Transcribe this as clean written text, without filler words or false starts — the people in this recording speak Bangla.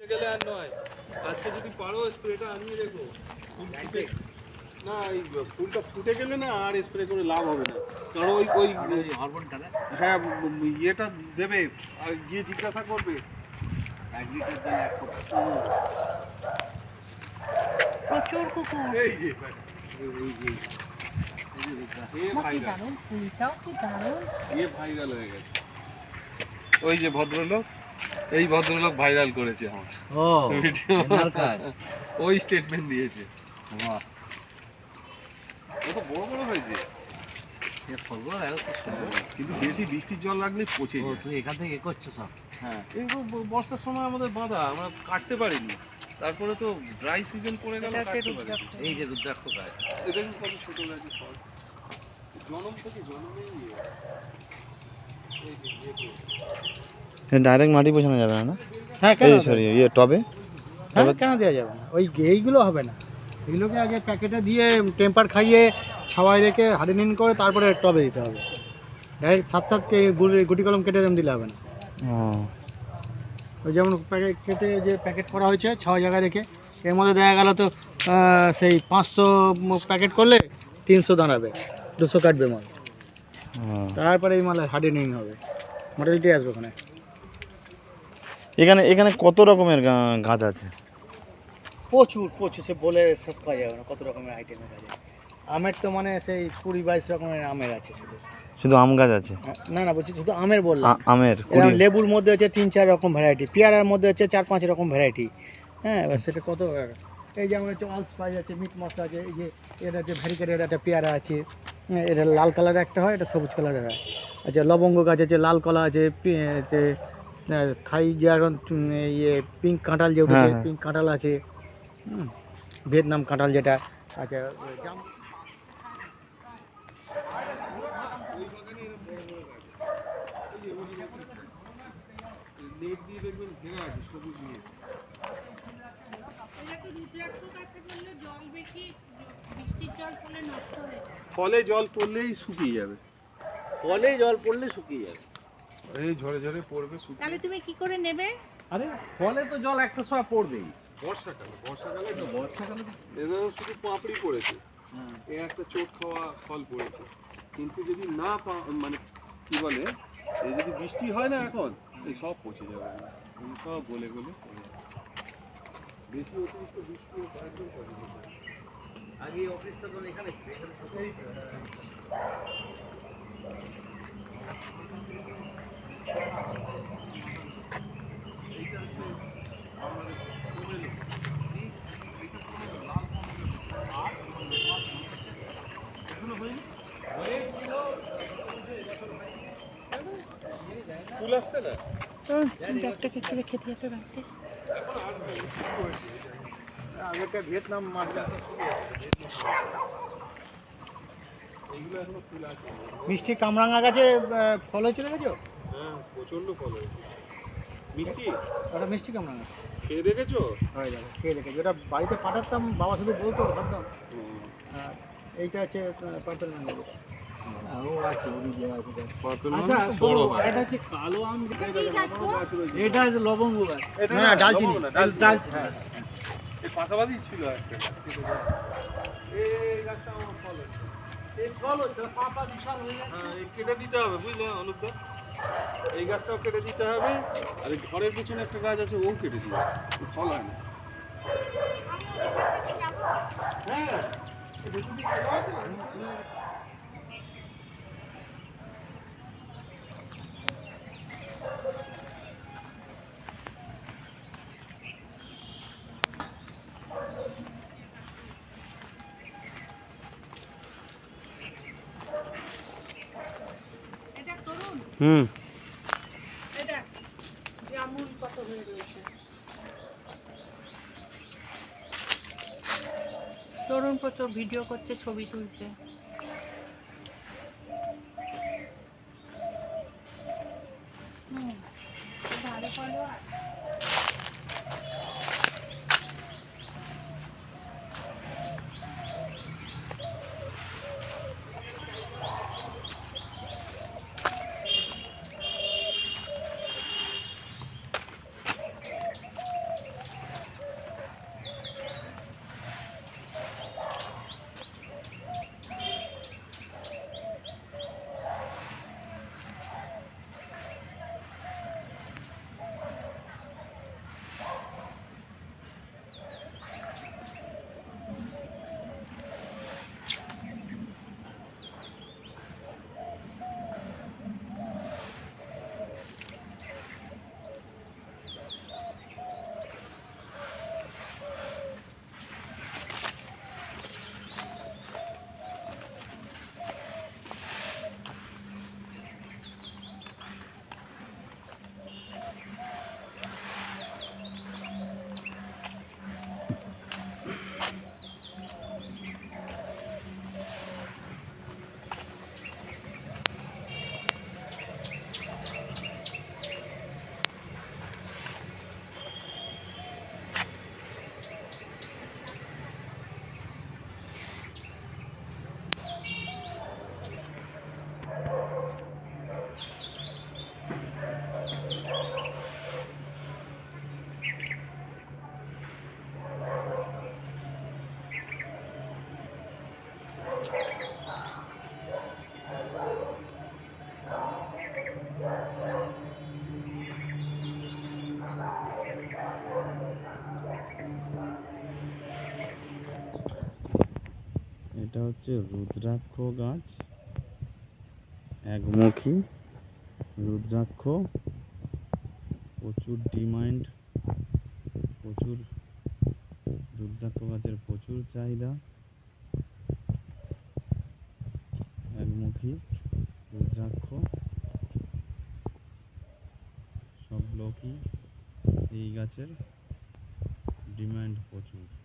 গেলে আর নয়, আজকে যদি পারো স্প্রেটা আনিয়ে রেখো। না এই ফুলটা ফুটে গেলে না আর স্প্রে করে লাভ হবে না, কারণ ওই হরমোনটা না, হ্যাঁ ইয়েটা দেবে আর গিয়ে জিজ্ঞাসা করবে 1 লিটার জল 1 ফোঁটা। প্রচুর কুকুর। এই যে দারুণ, ফুলটাও কি দারুণ। ভাইরাল হয়ে গেছে। ওই যে ভদ্রলোক, এই ভদ্রলোক ভাইরাল করেছে আমার ভিডিও, ওই স্টেটমেন্ট দিয়েছে। কত বড় বড় হয়েছে, কিন্তু বেশি বৃষ্টির জল লাগলে পচে যায়। তুই এখান থেকে করছো সব? হ্যাঁ, এই বর্ষার সময় আমাদের বাঁধা, আমরা কাটতে পারিনি, তারপরে তো ড্রাই সিজন পড়ে গেল, কাটতে পারি। এই যে রুদ্রাক্ষ গাছ, দেখুন কত ছোট গাছে ফল, জনম থেকে জন্মেই ডাইরেক্ট মাটি বসানো যাবে না? হ্যাঁ কেন সরি টবে কেন দেওয়া যাবে না? ওই এইগুলো হবে না, এগুলোকে আগে প্যাকেটে দিয়ে টেম্পার খাইয়ে ছাওয়ায় রেখে হার্ডেনিং করে তারপরে টবে দিতে হবে। ডাইরেক্ট সাথে গুটি কলম কেটে এরম দিলে হবে না। ওই যেমন প্যাকেট কেটে যে প্যাকেট করা হয়েছে ছাওয়া জায়গায় রেখে, এর মধ্যে দেখা গেল তো সেই 500 প্যাকেট করলে 300 দাঁড়াবে, 200 কাটবে মাল। তারপরে এই মালে হার্ডেনিং হবে, মডেলটি আসবে ওখানে। এখানে কত রকমের গাছ আছে? প্রচুর প্রচুর, সে বলে শেষ করা যাবে না কত রকমের আইটেমের আছে। আমের তো মানে সেই 20-22 রকমের আমের আছে। শুধু আম গাছ আছে? না বলছি শুধু আমের বললাম। আমের লেবুর মধ্যে হচ্ছে 3-4 রকম ভ্যারাইটি, পেয়ারার মধ্যে হচ্ছে 4-5 রকম ভ্যারাইটি। হ্যাঁ, এবার সেটা কত, এই যেমন হচ্ছে অল স্পাইস আছে, মিট মশলা আছে, এই যে এটা হচ্ছে ভ্যারিকেটের একটা পেয়ারা আছে, এটা লাল কালারের একটা হয়, এটা সবুজ কালারের হয়। আচ্ছা, লবঙ্গ গাছ আছে, লাল কলা আছে, থাই যে এখন ইয়ে পিঙ্ক কাঁঠাল যে উঠেছে, পিঙ্ক কাঁঠাল আছে, ভিয়েতনাম কাঁঠাল যেটা। আচ্ছা, জাম নেট দিয়ে দেখবেন ঘেরা আছে সবুজ নিয়ে। ফলে জল পড়লেই শুকিয়ে যাবে, ফলে জল পড়লে শুকিয়ে যাবে। এই ঝরে ঝরে পড়বে শুকিয়ে। তাহলে তুমি কি করে নেবে? আরে ফলে তো জল একটা সময় পড়বেই। বর্ষাকালে বর্ষাকালে এদের শুধু পাপড়ি পড়েছে, এ একটা চোট খাওয়া ফল পড়েছে, কিন্তু যদি না মানে কি বলে, এই যদি বৃষ্টি হয় না এখন, এই সব পচে যাবে, এই সব গলে গলে পড়ে যাবে। বেশি অতিরিক্ত বৃষ্টি একদম পড়ে যাবে। আগে অফিসটা তো এখানে ফুল আসছে না, ব্যাগটা কিছু রেখে দিয়ে তো রাখতে। এখন আসবে, আগেরটা ভিয়েতনাম মাছ এইগুলো এখনো ফুল আছে। মিষ্টি কামরাঙা গাছে ফল হয়েছিল গেছো? হ্যাঁ, প্রচন্ড ফল হয়েছে। মিষ্টি ওটা মিষ্টি কামরাঙা খেয়ে দেখেছো? হয়ে যাবে, খেয়ে দেখেছি। ওটা বাড়িতে পাঠাতাম, বাবা শুধু বলতো ভাবতাম। এইটা হচ্ছে পার্পেল ম্যাঙ্গো। এটা হচ্ছে কালো আম, এটা হচ্ছে লবঙ্গ গাছ, না ডালচিনি, হ্যাঁ, এই পাশাপাশি ছিল একটা, এই গাছটা আমার ফল হয়েছে। এই ফল হচ্ছে পাতা বিশাল হয়ে যায়। হ্যাঁ, এই কেটে দিতে হবে, বুঝলে অনুপদা, এই গাছটাও কেটে দিতে হবে, আর এই ঘরের পিছনে একটা গাছ আছে, ও কেটে দিবে, ফল হয় না। হ্যাঁ, ভেতর দিকে খোলা আছে না? এটা তরুণ, এটা জামুন কত হয়ে রয়েছে। তরুণ প্রচুর ভিডিও করছে, ছবি তুলছে। ভালো করো। এটা হচ্ছে রুদ্রাক্ষ গাছ, একমুখী রুদ্রাক্ষ, প্রচুর ডিমান্ড, প্রচুর রুদ্রাক্ষ গাছের প্রচুর চাহিদা। একমুখী রুদ্রাক্ষ সব লোকই এই গাছের ডিমান্ড প্রচুর।